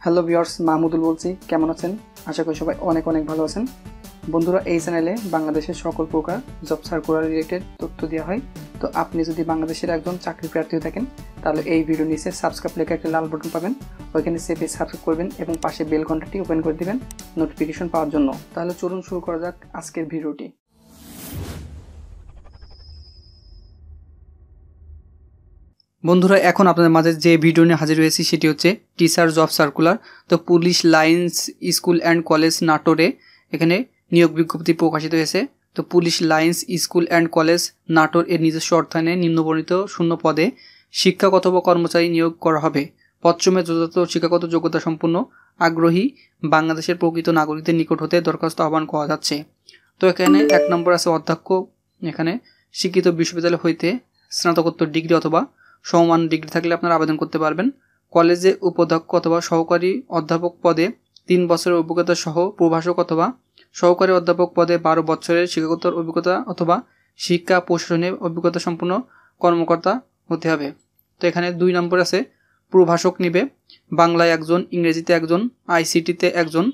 Hello viewers, Mahmudul বলছি। কেমন আছেন? আশা করি সবাই অনেক ভালো আছেন। বন্ধুরা, এই চ্যানেলে বাংলাদেশের সকল প্রকার জব সার্কুলার রিলেটেড তথ্য দেওয়া হয়। তো আপনি যদি বাংলাদেশের একজন চাকরি প্রার্থী হয়ে থাকেন, তাহলে এই ভিডিও নিচে সাবস্ক্রাইব লেখা একটা লাল বাটন পাবেন, ওইখানে চেপে সাবস্ক্রাইব করবেন এবং পাশে বেল ঘন্টাটি ওপেন করে দিবেন নোটিফিকেশন পাওয়ার জন্য। তাহলে চলুন শুরু করা যাক আজকের ভিডিওটি। বন্ধুরা, এখন আপনাদের মাঝে যে ভিডিও নিয়ে হাজির হয়েছি সেটি হচ্ছে টিচার জব সার্কুলার। তো police lines school and college নাটোরে এখানে নিয়োগ বিজ্ঞপ্তি প্রকাশিত হয়েছে। তো police lines school and college Natore এর নিজস্ব অর্থায়নে নিম্নবর্ণিত শূন্য পদে শিক্ষাগত বা কর্মচারী নিয়োগ করা হবে। পশ্চিমে যথাযথ শিক্ষাগত যোগ্যতা সম্পন্ন আগ্রহী বাংলাদেশের প্রকৃত নাগরিকদের নিকট হতে দরখাস্ত আহ্বান করা যাচ্ছে। তো এখানে 1 নম্বর আছে অধ্যক্ষ। এখানে শিক্ষিত বিশ্ববিদ্যালয় হইতে স্নাতকোত্তর ডিগ্রি অথবা সমমান ডিগ্রি থাকলে আপনারা আবেদন করতে পারবেন। কলেজে উপাধ্যক্ষ অথবা সহকারী অধ্যাপক পদে 3 বছরের অভিজ্ঞতা সহ প্রভাষক অথবা সহকারী অধ্যাপক পদে 12 বছরের শিক্ষাগত অভিজ্ঞতা অথবা শিক্ষা প্রশাসনে অভিজ্ঞতা সম্পন্ন কর্মকর্তা হতে হবে। তো এখানে 2 নম্বর আছে প্রভাষক নিবে। বাংলায় একজন, ইংরেজিতে একজন, আইসিটিতে একজন,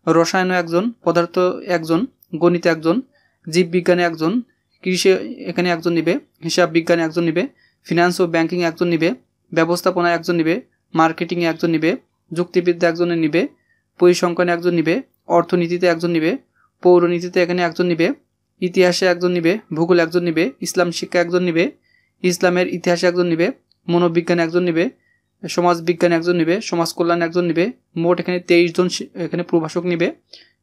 রসায়নে একজন, পদার্থ একজন, গণিতে একজন, জীববিজ্ঞানে একজন, কৃষি এখানে একজন নিবে, হিসাব বিজ্ঞানে একজন নিবে, ফিনান্স ও ব্যাংকিং একজন নিবে, ব্যবস্থাপনায় একজন নিবে, মার্কেটিংয়ে একজন নিবে, যুক্তিবিদ্যা একজনের নিবে, পরিসংখ্যানে একজন নিবে, অর্থনীতিতে একজন নিবে, পৌরনীতিতে এখানে একজন নিবে, ইতিহাসে একজন নিবে, ভূগোল একজন নিবে, ইসলাম শিক্ষা একজন নিবে, ইসলামের ইতিহাসে একজন নিবে, মনোবিজ্ঞানে একজন নিবে, সমাজ বিজ্ঞানে একজন নিবে, সমাজ কল্যাণ একজন নিবে। মোট এখানে 23 জন এখানে প্রভাষক নিবে,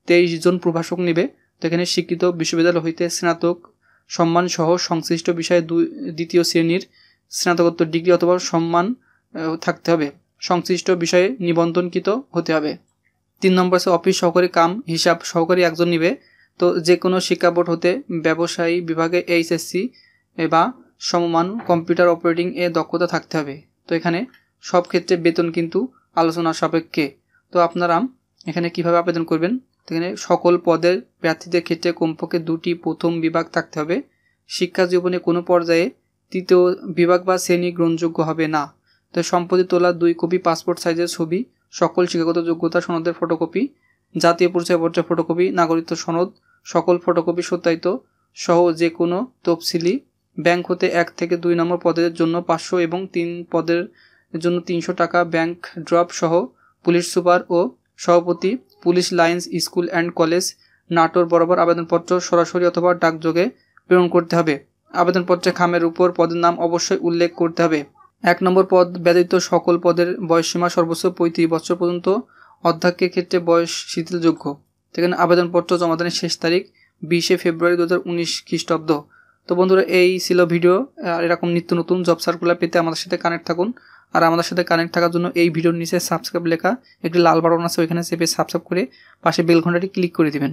23 জন প্রভাষক নিবে। তো এখানে শিক্ষিত বিশ্ববিদ্যালয় হইতে স্নাতক সম্মান সহ সংশ্লিষ্ট বিষয়ে দ্বিতীয় শ্রেণীর স্নাতকোত্তর ডিগ্রি অথবা সম্মান থাকতে হবে। সংশ্লিষ্ট বিষয়ে নিবন্ধনকৃত হতে হবে। 3 নম্বর আছে অফিস সহকারী কাম হিসাব সহকারী একজন নিবে। তো যে কোনো শিক্ষা বোর্ড হতে ব্যবসায়ী বিভাগে এইচএসসি বা সমমান কম্পিউটার অপারেটিং এ দক্ষতা থাকতে হবে। তো এখানে সব ক্ষেত্রে বেতন কিন্তু আলোচনা সাপেক্ষে। তো আপনারা এখানে কিভাবে আবেদন করবেন? এখানে সকল পদের প্রার্থীদের ক্ষেত্রে কমপক্ষে 2টি প্রথম বিভাগ থাকতে হবে। শিক্ষা জীবনে কোনো পর্যায়ে 3য় বিভাগ বা শ্রেণী গ্রহণযোগ্য হবে না। তো সম্প্রতি তোলা 2 কপি পাসপোর্ট সাইজের ছবি, সকল শিক্ষাগত যোগ্যতা সনদের ফটোকপি, জাতীয় পরিচয়পত্রের ফটোকপি, নাগরিকত্ব সনদ সকল ফটোকপি সত্যায়িত সহ যে কোনো তফসিলি ব্যাংক হতে 1 থেকে 2 নম্বর পদের জন্য 500 এবং 3 পদের জন্য 300 টাকা ব্যাংক ড্রপ সহ পুলিশ সুপার ও সভাপতি police lines school and college Natore বরাবর আবেদনপত্র সরাসরি অথবা ডাকযোগে প্রেরণ করতে হবে। আবেদনপত্রে খামের উপর পদের নাম অবশ্যই উল্লেখ করতে হবে। 1 নম্বর পদ ব্যতীত সকল পদের বয়সসীমা সর্বোচ্চ 35 বছর পর্যন্ত। অধ্যক্ষের ক্ষেত্রে বয়স শিথিলযোগ্য। সেখানে আবেদনপত্র জমাদানের শেষ তারিখ 20 ফেব্রুয়ারি 2019 খ্রিস্টাব্দ। তো বন্ধুরা, এই ছিল ভিডিও। এরকম নিত্য নতুন জব সার্কুলার পেতে আমাদের সাথে কানেক্ট থাকুন। আর আমাদের সাথে কানেক্ট থাকার জন্য এই ভিডিওর নিচে সাবস্ক্রাইব লেখা একটি লাল বাটন আছে, ওইখানে চেপে সাবস্ক্রাইব করে পাশে বেল ঘন্টাটি ক্লিক করে দিবেন।